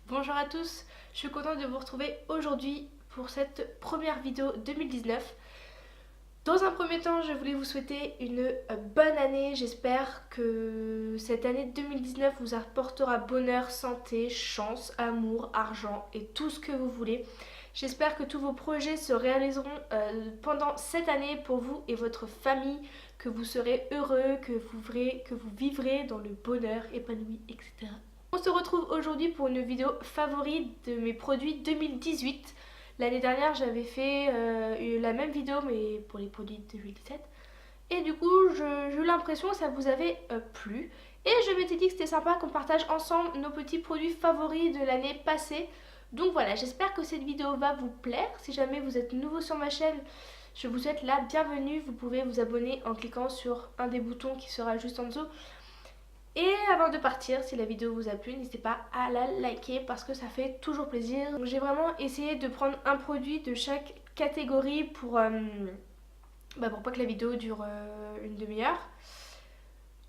Bonjour à tous, je suis contente de vous retrouver aujourd'hui pour cette première vidéo 2019. Dans un premier temps, je voulais vous souhaiter une bonne année. J'espère que cette année 2019 vous apportera bonheur, santé, chance, amour, argent et tout ce que vous voulez. J'espère que tous vos projets se réaliseront pendant cette année pour vous et votre famille, que vous serez heureux, que vous vivrez dans le bonheur, épanoui, etc. On se retrouve aujourd'hui pour une vidéo favorite de mes produits 2018. L'année dernière, j'avais fait la même vidéo, mais pour les produits de 2017. Et du coup, j'ai eu l'impression que ça vous avait plu. Et je m'étais dit que c'était sympa qu'on partage ensemble nos petits produits favoris de l'année passée. Donc voilà, j'espère que cette vidéo va vous plaire. Si jamais vous êtes nouveau sur ma chaîne, je vous souhaite la bienvenue. Vous pouvez vous abonner en cliquant sur un des boutons qui sera juste en dessous. Et avant de partir, si la vidéo vous a plu, n'hésitez pas à la liker parce que ça fait toujours plaisir. J'ai vraiment essayé de prendre un produit de chaque catégorie pour pas que la vidéo dure une demi-heure.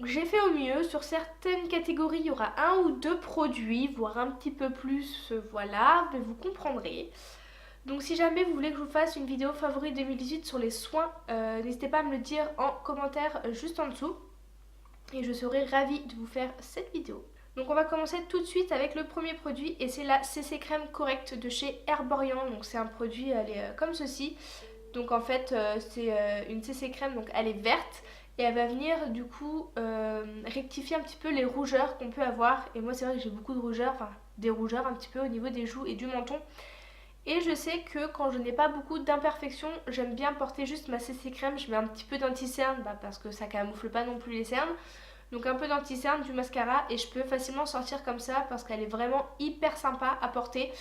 J'ai fait au mieux. Sur certaines catégories, il y aura un ou deux produits, voire un petit peu plus, voilà, mais vous comprendrez. Donc si jamais vous voulez que je vous fasse une vidéo favorite 2018 sur les soins, n'hésitez pas à me le dire en commentaire juste en dessous. Et je serai ravie de vous faire cette vidéo. Donc on va commencer tout de suite avec le premier produit et c'est la CC Crème Correct de chez Herborian. Donc c'est un produit, elle est comme ceci. Donc en fait c'est une CC Crème, donc elle est verte et elle va venir du coup rectifier un petit peu les rougeurs qu'on peut avoir. Et moi c'est vrai que j'ai beaucoup de rougeurs, enfin des rougeurs un petit peu au niveau des joues et du menton. Et je sais que quand je n'ai pas beaucoup d'imperfections, j'aime bien porter juste ma CC crème. Je mets un petit peu d'anti-cerne parce que ça camoufle pas non plus les cernes. Donc un peu d'anti-cerne, du mascara et je peux facilement sortir comme ça parce qu'elle est vraiment hyper sympa à porter.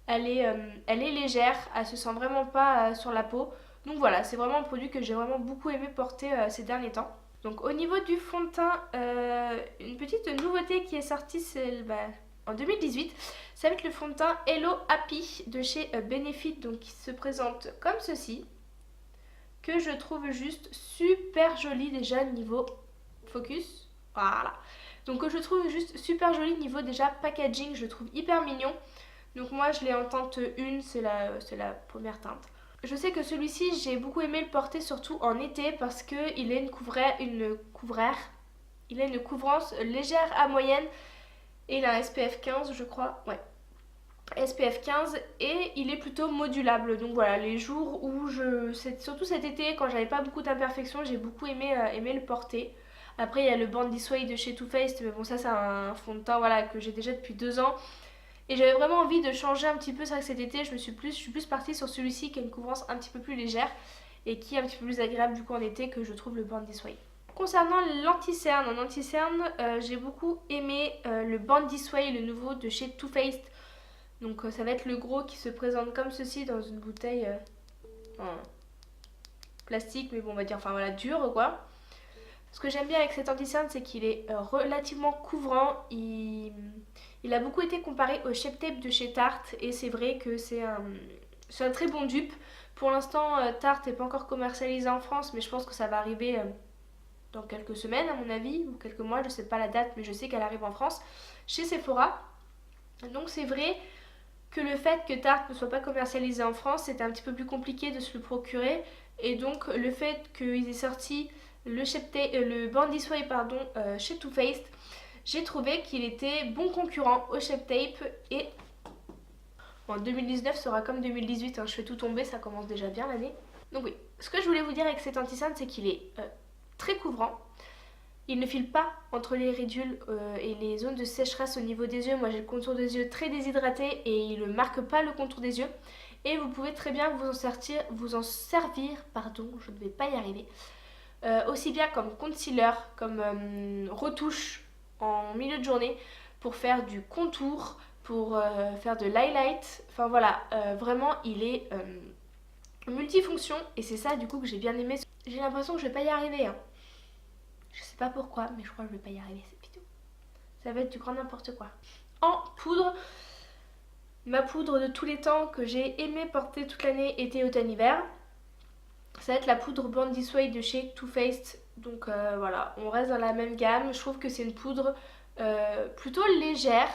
Elle est légère, elle se sent vraiment pas sur la peau. Donc voilà, c'est vraiment un produit que j'ai vraiment beaucoup aimé porter ces derniers temps. Donc au niveau du fond de teint, une petite nouveauté qui est sortie, c'est en 2018, ça va être le fond de teint Hello Happy de chez Benefit, donc qui se présente comme ceci, que je trouve juste super joli déjà niveau focus, voilà. Donc je trouve juste super joli niveau déjà packaging, je le trouve hyper mignon. Donc moi je l'ai en teinte 1, c'est la première teinte. Je sais que celui-ci j'ai beaucoup aimé le porter surtout en été parce qu'il a il a une couvrance légère à moyenne et il a un SPF 15 je crois, ouais. SPF 15 et il est plutôt modulable. Donc voilà, les jours où surtout cet été quand j'avais pas beaucoup d'imperfections, j'ai beaucoup aimé le porter. Après il y a le Bandy Sway de chez Too Faced, mais bon ça c'est un fond de teint voilà, que j'ai déjà depuis 2 ans. Et j'avais vraiment envie de changer un petit peu. C'est vrai que cet été je suis plus partie sur celui-ci qui a une couvrance un petit peu plus légère et qui est un petit peu plus agréable du coup en été que je trouve le Bandy Sway. Concernant l'anti-cerne, en anti-cerne j'ai beaucoup aimé le Bandy Sway, le nouveau de chez Too Faced. Donc ça va être le gros qui se présente comme ceci dans une bouteille en plastique, mais bon on va dire enfin voilà dur quoi. Ce que j'aime bien avec cet anti-cerne c'est qu'il est relativement couvrant, il a beaucoup été comparé au Shape Tape de chez Tarte et c'est vrai que c'est un très bon dupe. Pour l'instant Tarte n'est pas encore commercialisé en France mais je pense que ça va arriver dans quelques semaines à mon avis ou quelques mois, je sais pas la date mais je sais qu'elle arrive en France chez Sephora. Donc c'est vrai que le fait que Tarte ne soit pas commercialisé en France, c'était un petit peu plus compliqué de se le procurer. Et donc le fait qu'ils aient sorti le Bandy Sway chez Too Faced, j'ai trouvé qu'il était bon concurrent au Shape Tape. Et en 2019 sera comme 2018, hein, je fais tout tomber, ça commence déjà bien l'année. Donc oui, ce que je voulais vous dire avec cet anti-cerne, c'est qu'il est très couvrant. Il ne file pas entre les ridules et les zones de sécheresse au niveau des yeux. Moi j'ai le contour des yeux très déshydraté et il ne marque pas le contour des yeux. Et vous pouvez très bien vous en servir, pardon, je ne vais pas y arriver. Aussi bien comme concealer, comme retouche en milieu de journée pour faire du contour, pour faire de l'highlight. Enfin voilà, vraiment il est multifonction et c'est ça du coup que j'ai bien aimé. J'ai l'impression que je vais pas y arriver, hein. Je sais pas pourquoi, mais je crois que je vais pas y arriver cette vidéo. Ça va être du grand n'importe quoi. En poudre, ma poudre de tous les temps que j'ai aimé porter toute l'année, été, automne, hiver. Ça va être la poudre Bandy Sway de chez Too Faced. Donc voilà, on reste dans la même gamme. Je trouve que c'est une poudre plutôt légère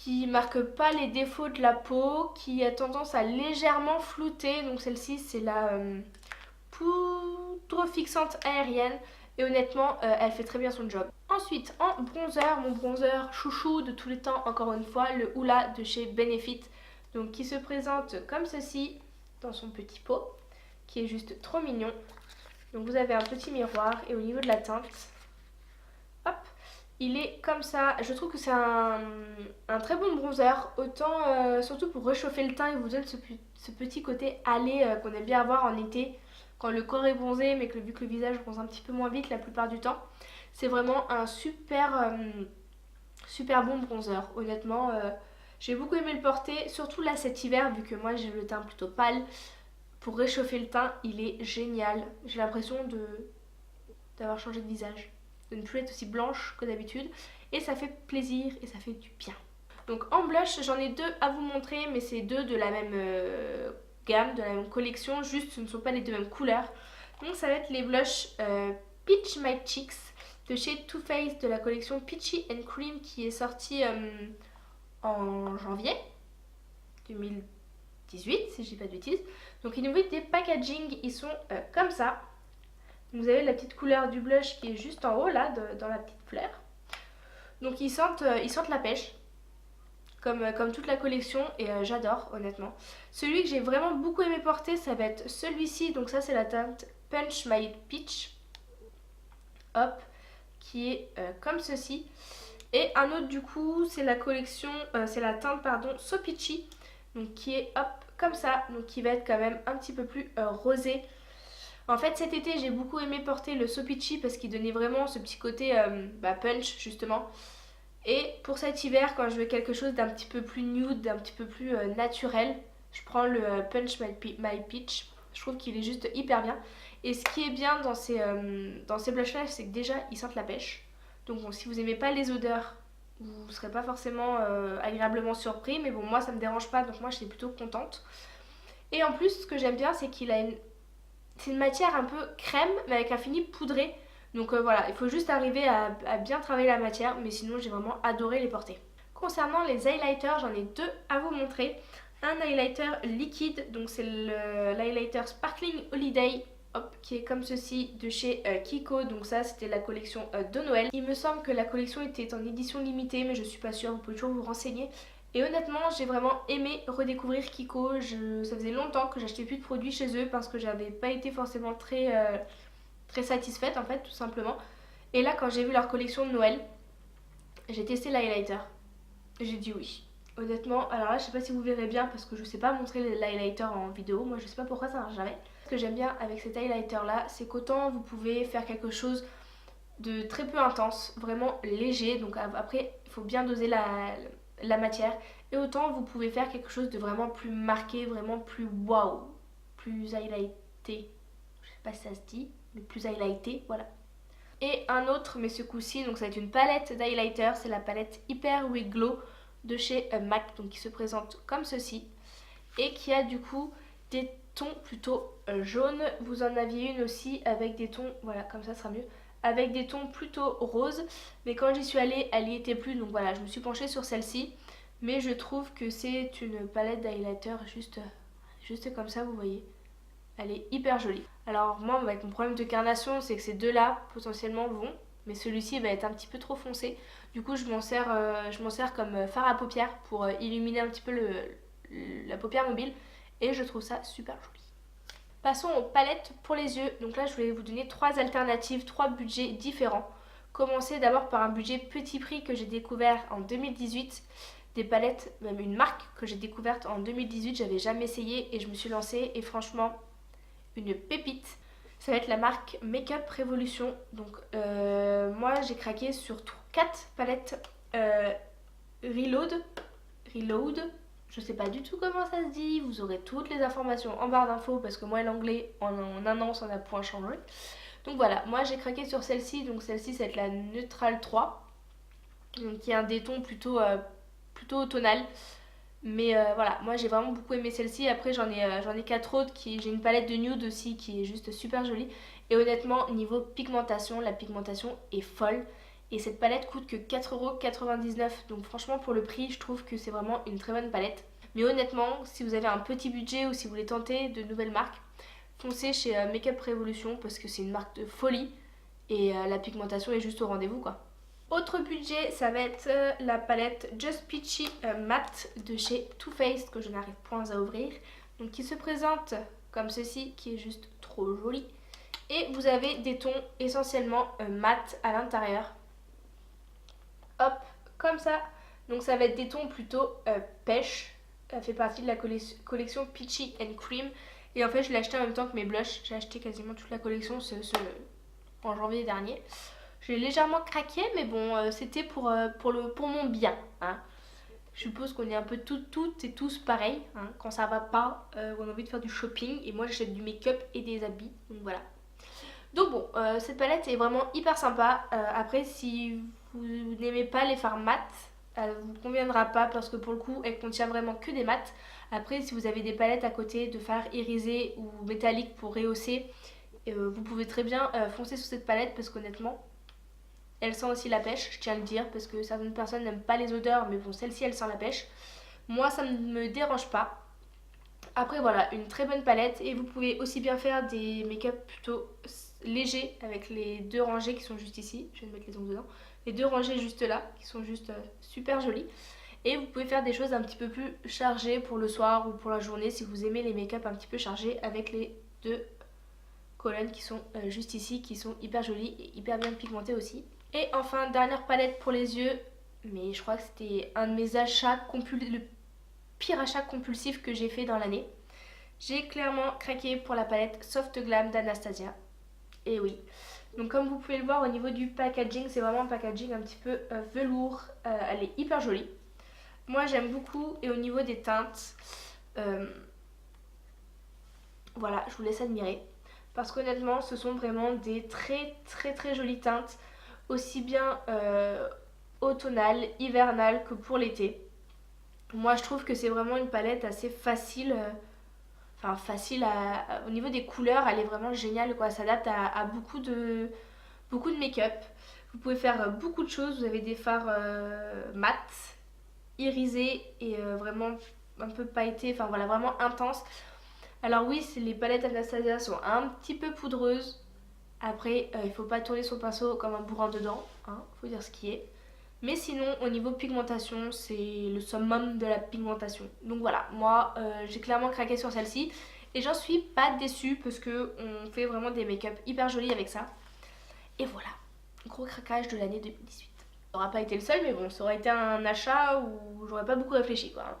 qui marque pas les défauts de la peau, qui a tendance à légèrement flouter. Donc celle-ci c'est la poudre fixante aérienne et honnêtement elle fait très bien son job. Ensuite en bronzer, mon bronzer chouchou de tous les temps, encore une fois, le Hoola de chez Benefit, donc qui se présente comme ceci dans son petit pot, qui est juste trop mignon. Donc vous avez un petit miroir et au niveau de la teinte, hop, il est comme ça. Je trouve que c'est un très bon bronzer, autant surtout pour réchauffer le teint, il vous donne ce petit côté allé qu'on aime bien avoir en été, quand le corps est bronzé, mais que vu que le visage bronze un petit peu moins vite la plupart du temps. C'est vraiment un super bon bronzer, honnêtement. J'ai beaucoup aimé le porter, surtout là cet hiver, vu que moi j'ai le teint plutôt pâle. Pour réchauffer le teint, il est génial. J'ai l'impression d'avoir changé de visage, de ne plus être aussi blanche que d'habitude. Et ça fait plaisir et ça fait du bien. Donc en blush, j'en ai deux à vous montrer, mais c'est deux de la même gamme, de la même collection, juste ce ne sont pas les deux mêmes couleurs. Donc ça va être les blushs Peach My Cheeks de chez Too Faced, de la collection Peachy and Cream, qui est sortie en janvier 2018 si je dis pas de bêtises. Donc au niveau des packaging, ils sont comme ça. Vous avez la petite couleur du blush qui est juste en haut là, dans la petite fleur. Donc ils sentent la pêche, comme toute la collection, et j'adore honnêtement. Celui que j'ai vraiment beaucoup aimé porter, ça va être celui-ci. Donc ça c'est la teinte Punch My Peach, hop, qui est comme ceci. Et un autre du coup, c'est la collection, c'est la teinte pardon, So Peachy, donc qui est hop comme ça, donc qui va être quand même un petit peu plus rosé. En fait cet été j'ai beaucoup aimé porter le So Peachy parce qu'il donnait vraiment ce petit côté punch justement. Et pour cet hiver, quand je veux quelque chose d'un petit peu plus nude, d'un petit peu plus naturel, je prends le Punch My Peach. Je trouve qu'il est juste hyper bien. Et ce qui est bien dans ces blushs là, c'est que déjà ils sentent la pêche. Donc bon, si vous n'aimez pas les odeurs, vous ne serez pas forcément agréablement surpris. Mais bon, moi ça me dérange pas, donc moi je suis plutôt contente. Et en plus, ce que j'aime bien, c'est qu'il a c'est une matière un peu crème, mais avec un fini poudré. Donc voilà, il faut juste arriver à bien travailler la matière, mais sinon j'ai vraiment adoré les porter. Concernant les highlighters, j'en ai deux à vous montrer. Un highlighter liquide, donc c'est l'highlighter Sparkling Holiday, hop, qui est comme ceci de chez Kiko. Donc ça c'était la collection de Noël. Il me semble que la collection était en édition limitée, mais je suis pas sûre, vous pouvez toujours vous renseigner. Et honnêtement, j'ai vraiment aimé redécouvrir Kiko. Ça faisait longtemps que j'achetais plus de produits chez eux parce que j'avais pas été forcément très satisfaite en fait, tout simplement. Et là, quand j'ai vu leur collection de Noël, j'ai testé l'highlighter. J'ai dit oui. Honnêtement, alors là, je sais pas si vous verrez bien parce que je sais pas montrer l'highlighter en vidéo. Moi, je sais pas pourquoi ça marche jamais. Ce que j'aime bien avec cet highlighter là, c'est qu'autant vous pouvez faire quelque chose de très peu intense, vraiment léger. Donc après, il faut bien doser la matière. Et autant vous pouvez faire quelque chose de vraiment plus marqué, vraiment plus waouh, plus highlighté. Je sais pas si ça se dit, mais plus highlighté, voilà. Et un autre, mais ce coup-ci, donc ça va être une palette d'highlighter, c'est la palette Hyper We Glow de chez MAC, donc qui se présente comme ceci et qui a du coup des tons plutôt jaunes. Vous en aviez une aussi avec des tons, voilà, comme ça sera mieux, avec des tons plutôt roses, mais quand j'y suis allée, elle y était plus, donc voilà, je me suis penchée sur celle-ci. Mais je trouve que c'est une palette d'highlighter juste comme ça, vous voyez. Elle est hyper jolie. Alors moi, avec mon problème de carnation, c'est que ces deux-là potentiellement vont, mais celui-ci va être un petit peu trop foncé. Du coup, je m'en sers comme fard à paupières pour illuminer un petit peu la paupière mobile, et je trouve ça super joli. Passons aux palettes pour les yeux. Donc là, je voulais vous donner trois alternatives, trois budgets différents. Commencer d'abord par un budget petit prix que j'ai découvert en 2018. Des palettes, même une marque que j'ai découverte en 2018, j'avais jamais essayé et je me suis lancée et franchement, une pépite. Ça va être la marque Makeup Revolution. Donc moi j'ai craqué sur 4 palettes Reload, je sais pas du tout comment ça se dit, vous aurez toutes les informations en barre d'infos parce que moi l'anglais en un an ça n'a point changé. Donc voilà, moi j'ai craqué sur celle-ci, donc celle-ci ça va être la Neutral 3, donc qui est un des tons plutôt tonal. Mais voilà, moi j'ai vraiment beaucoup aimé celle-ci. Après j'en ai 4 autres, j'ai une palette de nude aussi qui est juste super jolie. Et honnêtement, niveau pigmentation, la pigmentation est folle. Et cette palette coûte que 4,99 €. Donc franchement pour le prix je trouve que c'est vraiment une très bonne palette. Mais honnêtement si vous avez un petit budget ou si vous voulez tenter de nouvelles marques, foncez chez Makeup Revolution parce que c'est une marque de folie. Et la pigmentation est juste au rendez-vous quoi. Autre budget, ça va être la palette Just Peachy Matte de chez Too Faced que je n'arrive point à ouvrir. Donc qui se présente comme ceci, qui est juste trop joli. Et vous avez des tons essentiellement mat à l'intérieur. Hop, comme ça. Donc ça va être des tons plutôt pêche. Ça fait partie de la collection Peachy and Cream. Et en fait je l'ai acheté en même temps que mes blushs. J'ai acheté quasiment toute la collection en janvier dernier. J'ai légèrement craqué, mais bon, c'était pour mon bien. Hein. Je suppose qu'on est un peu toutes et tous pareils, hein, quand ça va pas, on a envie de faire du shopping. Et moi, j'achète du make-up et des habits, donc voilà. Donc bon, cette palette est vraiment hyper sympa. Après, si vous n'aimez pas les fards mat, elle vous conviendra pas parce que pour le coup, elle contient vraiment que des mats. Après, si vous avez des palettes à côté de fards irisés ou métalliques pour rehausser, vous pouvez très bien foncer sur cette palette parce qu'honnêtement, elle sent aussi la pêche, je tiens à le dire, parce que certaines personnes n'aiment pas les odeurs, mais bon, celle-ci, elle sent la pêche. Moi, ça ne me dérange pas. Après, voilà, une très bonne palette. Et vous pouvez aussi bien faire des make-up plutôt légers, avec les deux rangées qui sont juste ici. Je vais mettre les ongles dedans. Les deux rangées juste là, qui sont juste super jolies. Et vous pouvez faire des choses un petit peu plus chargées pour le soir ou pour la journée, si vous aimez les make-up un petit peu chargés, avec les deux colonnes qui sont juste ici, qui sont hyper jolies et hyper bien pigmentées aussi. Et enfin, dernière palette pour les yeux, mais je crois que c'était un de mes achats le pire achat compulsif que j'ai fait dans l'année. J'ai clairement craqué pour la palette Soft Glam d'Anastasia. Et oui. Donc comme vous pouvez le voir au niveau du packaging, c'est vraiment un packaging un petit peu velours. Elle est hyper jolie. Moi j'aime beaucoup. Et au niveau des teintes, voilà, je vous laisse admirer. Parce qu'honnêtement, ce sont vraiment des très jolies teintes. Aussi bien automnale, hivernale que pour l'été. Moi je trouve que c'est vraiment une palette assez facile, au niveau des couleurs, elle est vraiment géniale quoi, elle s'adapte à beaucoup de make-up. Vous pouvez faire beaucoup de choses, vous avez des fards mat, irisés et vraiment un peu pailletés, enfin voilà, vraiment intenses. Alors oui, les palettes Anastasia sont un petit peu poudreuses. Après, il faut pas tourner son pinceau comme un bourrin dedans, hein, faut dire ce qui est. Mais sinon, au niveau pigmentation, c'est le summum de la pigmentation. Donc voilà, moi, j'ai clairement craqué sur celle-ci. Et j'en suis pas déçue parce qu'on fait vraiment des make-up hyper jolis avec ça. Et voilà, gros craquage de l'année 2018. Ça n'aura pas été le seul, mais bon, ça aurait été un achat où j'aurais pas beaucoup réfléchi, quoi.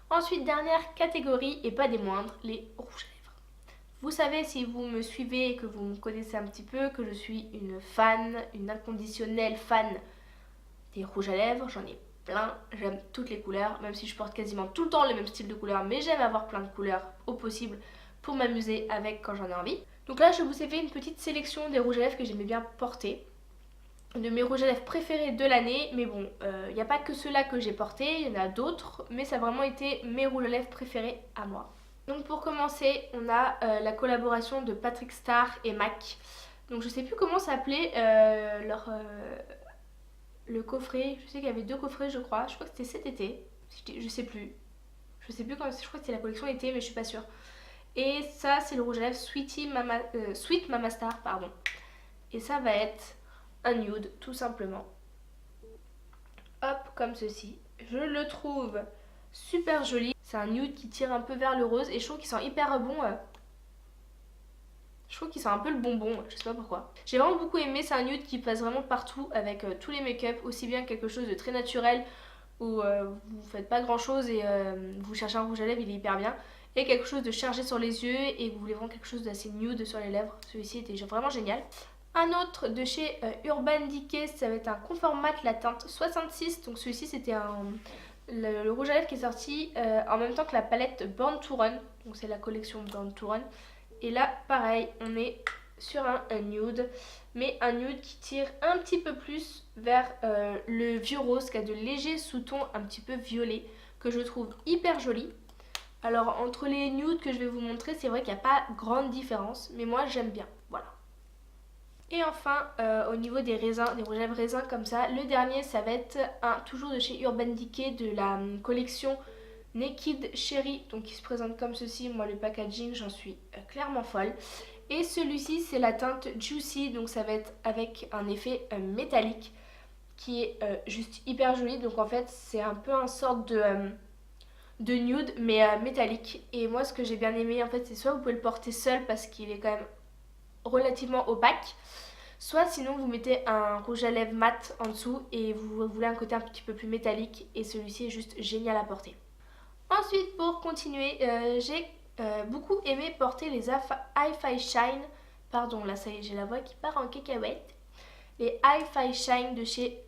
Ensuite, dernière catégorie, et pas des moindres, les rouges à lèvres. Vous savez, si vous me suivez et que vous me connaissez un petit peu, que je suis une inconditionnelle fan des rouges à lèvres. J'en ai plein, j'aime toutes les couleurs, même si je porte quasiment tout le temps le même style de couleurs, mais j'aime avoir plein de couleurs au possible pour m'amuser avec quand j'en ai envie. Donc là, je vous ai fait une petite sélection des rouges à lèvres que j'aimais bien porter, de mes rouges à lèvres préférés de l'année, mais bon, il n'y a pas que ceux-là que j'ai portés, il y en a d'autres, mais ça a vraiment été mes rouges à lèvres préférés à moi. Donc pour commencer, on a la collaboration de Patrick Star et MAC. Donc je sais plus comment s'appelait le coffret. Je sais qu'il y avait deux coffrets je crois que c'était cet été. Je sais plus quand, je crois que c'était la collection été mais je suis pas sûre. Et ça c'est le rouge à lèvres Sweet Mama Star, pardon. Et ça va être un nude tout simplement. Hop, comme ceci. Je le trouve super joli. C'est un nude qui tire un peu vers le rose et je trouve qu'il sent hyper bon. Je trouve qu'il sent un peu le bonbon, je sais pas pourquoi. J'ai vraiment beaucoup aimé, c'est un nude qui passe vraiment partout avec tous les make-up, aussi bien quelque chose de très naturel où vous faites pas grand chose et vous cherchez un rouge à lèvres, il est hyper bien. Et quelque chose de chargé sur les yeux et vous voulez vraiment quelque chose d'assez nude sur les lèvres. Celui-ci était vraiment génial. Un autre de chez Urban Decay, ça va être un Confort Matte, la teinte 66. Donc celui-ci c'était le rouge à lèvres qui est sorti en même temps que la palette Born to Run. Donc c'est la collection Born to Run. Et là pareil, on est sur un nude, mais un nude qui tire un petit peu plus vers le vieux rose, qui a de légers sous-tons un petit peu violets, que je trouve hyper joli. Alors entre les nudes que je vais vous montrer, c'est vrai qu'il n'y a pas grande différence, mais moi j'aime bien, voilà. Et enfin, au niveau des raisins, des rouges à lèvres raisins comme ça, le dernier ça va être toujours de chez Urban Decay de la collection Naked Cherry, donc il se présente comme ceci. Moi le packaging j'en suis clairement folle. Et celui-ci c'est la teinte Juicy, donc ça va être avec un effet métallique qui est juste hyper joli. Donc en fait c'est un peu un sorte de nude mais métallique. Et moi ce que j'ai bien aimé en fait c'est soit vous pouvez le porter seul parce qu'il est quand même relativement opaque, soit sinon vous mettez un rouge à lèvres mat en dessous et vous voulez un côté un petit peu plus métallique et celui-ci est juste génial à porter. Ensuite pour continuer, j'ai beaucoup aimé porter les Hi-Fi Shine, pardon là ça y est j'ai la voix qui part en cacahuète, les Hi-Fi Shine de chez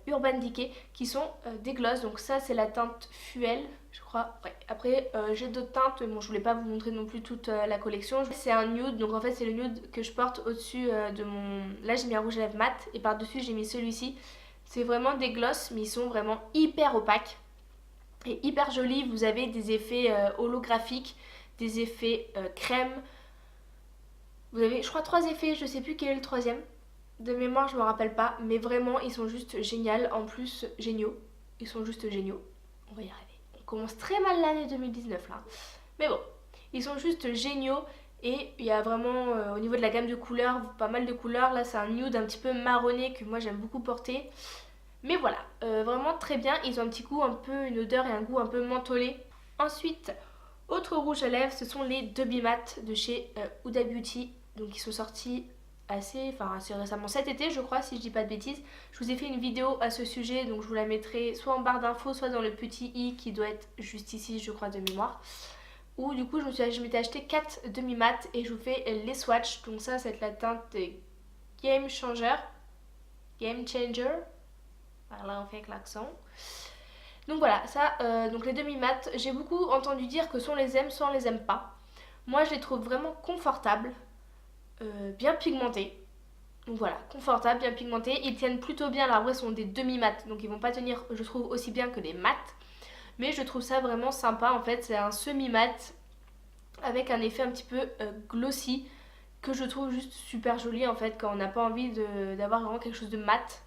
Urban Decay qui sont des glosses, donc ça c'est la teinte Fuel je crois. Ouais. Après j'ai d'autres teintes, bon je voulais pas vous montrer non plus toute la collection. C'est un nude, donc en fait c'est le nude que je porte au-dessus de mon... Là j'ai mis un rouge à lèvres mat et par dessus j'ai mis celui-ci. C'est vraiment des glosses mais ils sont vraiment hyper opaques et hyper jolis. Vous avez des effets holographiques, des effets crème. Vous avez je crois 3 effets, je sais plus quel est le troisième. De mémoire, je me rappelle pas, mais vraiment, ils sont juste géniaux. En plus, géniaux. Ils sont juste géniaux. On va y arriver. On commence très mal l'année 2019 là. Mais bon, ils sont juste géniaux. Et il y a vraiment, au niveau de la gamme de couleurs, pas mal de couleurs. Là, c'est un nude un petit peu marronné que moi j'aime beaucoup porter. Mais voilà, vraiment très bien. Ils ont un petit goût, un peu une odeur et un goût un peu mentholé. Ensuite, autre rouge à lèvres, ce sont les Dubby Matte de chez Huda Beauty. Donc, ils sont sortis assez récemment cet été je crois si je dis pas de bêtises. Je vous ai fait une vidéo à ce sujet donc je vous la mettrai soit en barre d'infos soit dans le petit i qui doit être juste ici je crois de mémoire. Où du coup je m'étais acheté 4 demi-mat et je vous fais les swatchs. Donc ça c'est la teinte Game Changer. Voilà on fait avec l'accent. Donc voilà ça donc les demi-mat j'ai beaucoup entendu dire que soit on les aime soit on les aime pas. Moi je les trouve vraiment confortables. Bien pigmentés. Donc voilà, confortable, bien pigmentés. Ils tiennent plutôt bien. Alors après, ce sont des demi-mat, donc ils vont pas tenir, je trouve, aussi bien que des mat. Mais je trouve ça vraiment sympa. En fait, c'est un semi-mat avec un effet un petit peu glossy que je trouve juste super joli en fait quand on n'a pas envie d'avoir vraiment quelque chose de mat.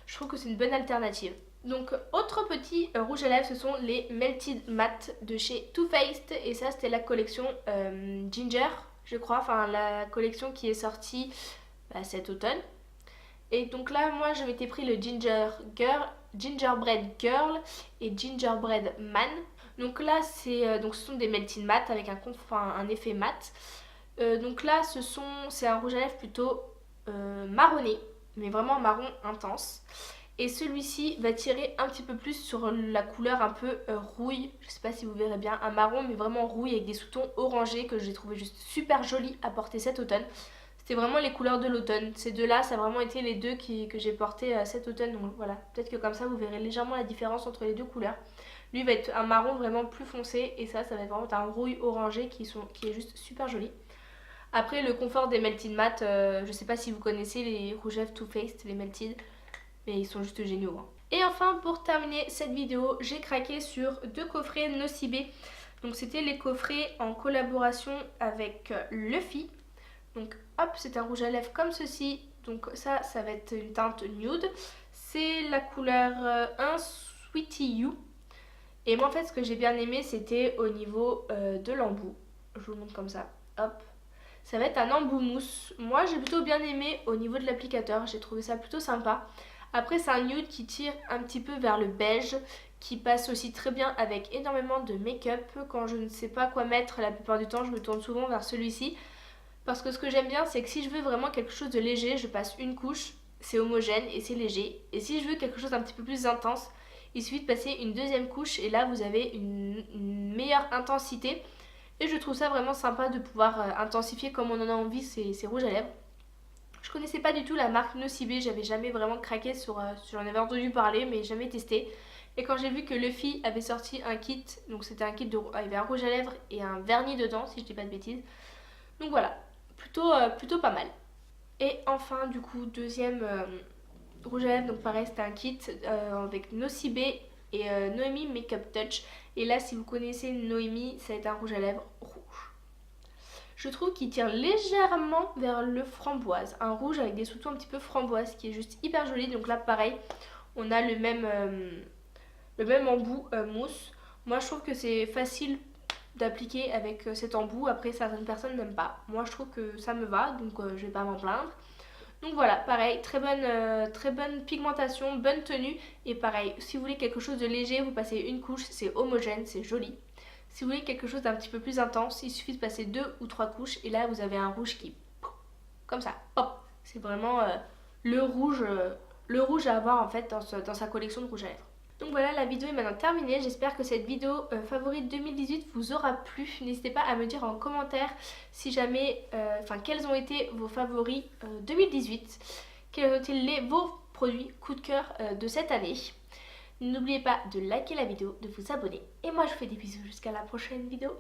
Je trouve que c'est une bonne alternative. Donc autre petit rouge à lèvres, ce sont les Melted Matte de chez Too Faced. Et ça c'était la collection Ginger je crois, enfin la collection qui est sortie cet automne. Et donc là moi je m'étais pris le Gingerbread Girl et Gingerbread Man. Donc là donc ce sont des melting matte avec un effet mat. Donc là c'est un rouge à lèvres plutôt marronné, mais vraiment marron intense. Et celui-ci va tirer un petit peu plus sur la couleur un peu rouille. Je sais pas si vous verrez bien, un marron mais vraiment rouille avec des sous-tons orangés que j'ai trouvé juste super joli à porter cet automne. C'était vraiment les couleurs de l'automne. Ces deux-là, ça a vraiment été les deux que j'ai portés cet automne. Donc voilà, peut-être que comme ça vous verrez légèrement la différence entre les deux couleurs. Lui va être un marron vraiment plus foncé et ça va être vraiment un rouille orangé qui est juste super joli. Après le confort des Melted Matte, je sais pas si vous connaissez les rouges à lèvres Too Faced, les Melted. Mais ils sont juste géniaux. Hein. Et enfin, pour terminer cette vidéo, j'ai craqué sur 2 coffrets Nocibé. Donc c'était les coffrets en collaboration avec Luffy. Donc hop, c'est un rouge à lèvres comme ceci. Donc ça va être une teinte nude. C'est la couleur 1 Sweetie You. Et moi en fait ce que j'ai bien aimé c'était au niveau de l'embout. Je vous le montre comme ça. Hop. Ça va être un embout mousse. Moi j'ai plutôt bien aimé au niveau de l'applicateur. J'ai trouvé ça plutôt sympa. Après c'est un nude qui tire un petit peu vers le beige, qui passe aussi très bien avec énormément de make-up. Quand je ne sais pas quoi mettre, la plupart du temps je me tourne souvent vers celui-ci. Parce que ce que j'aime bien c'est que si je veux vraiment quelque chose de léger, je passe une couche, c'est homogène et c'est léger. Et si je veux quelque chose d'un petit peu plus intense, il suffit de passer une deuxième couche et là vous avez une meilleure intensité. Et je trouve ça vraiment sympa de pouvoir intensifier comme on en a envie ces rouges à lèvres. Je connaissais pas du tout la marque Nocibé, j'avais jamais vraiment craqué j'en avais entendu parler mais jamais testé. Et quand j'ai vu que Luffy avait sorti un kit, donc c'était un kit il y avait un rouge à lèvres et un vernis dedans si je dis pas de bêtises. Donc voilà, plutôt pas mal. Et enfin du coup deuxième rouge à lèvres, donc pareil c'était un kit avec Nocibé et Noémie Makeup Touch. Et là si vous connaissez Noémie, ça va être un rouge à lèvres rouge. Je trouve qu'il tire légèrement vers le framboise. Un rouge avec des sous-tons un petit peu framboise qui est juste hyper joli. Donc là pareil, on a le même embout mousse. Moi je trouve que c'est facile d'appliquer avec cet embout. Après certaines personnes n'aiment pas. Moi je trouve que ça me va, donc je vais pas m'en plaindre. Donc voilà, pareil, très bonne pigmentation, bonne tenue. Et pareil, si vous voulez quelque chose de léger, vous passez une couche, c'est homogène, c'est joli. Si vous voulez quelque chose d'un petit peu plus intense, il suffit de passer 2 ou 3 couches. Et là, vous avez un rouge qui... comme ça, hop. C'est vraiment le rouge à avoir en fait dans sa collection de rouge à lèvres. Donc voilà, la vidéo est maintenant terminée. J'espère que cette vidéo favorite 2018 vous aura plu. N'hésitez pas à me dire en commentaire si jamais, quels ont été vos favoris 2018. Quels ont été vos produits coup de cœur de cette année. N'oubliez pas de liker la vidéo, de vous abonner. Et moi je vous fais des bisous jusqu'à la prochaine vidéo.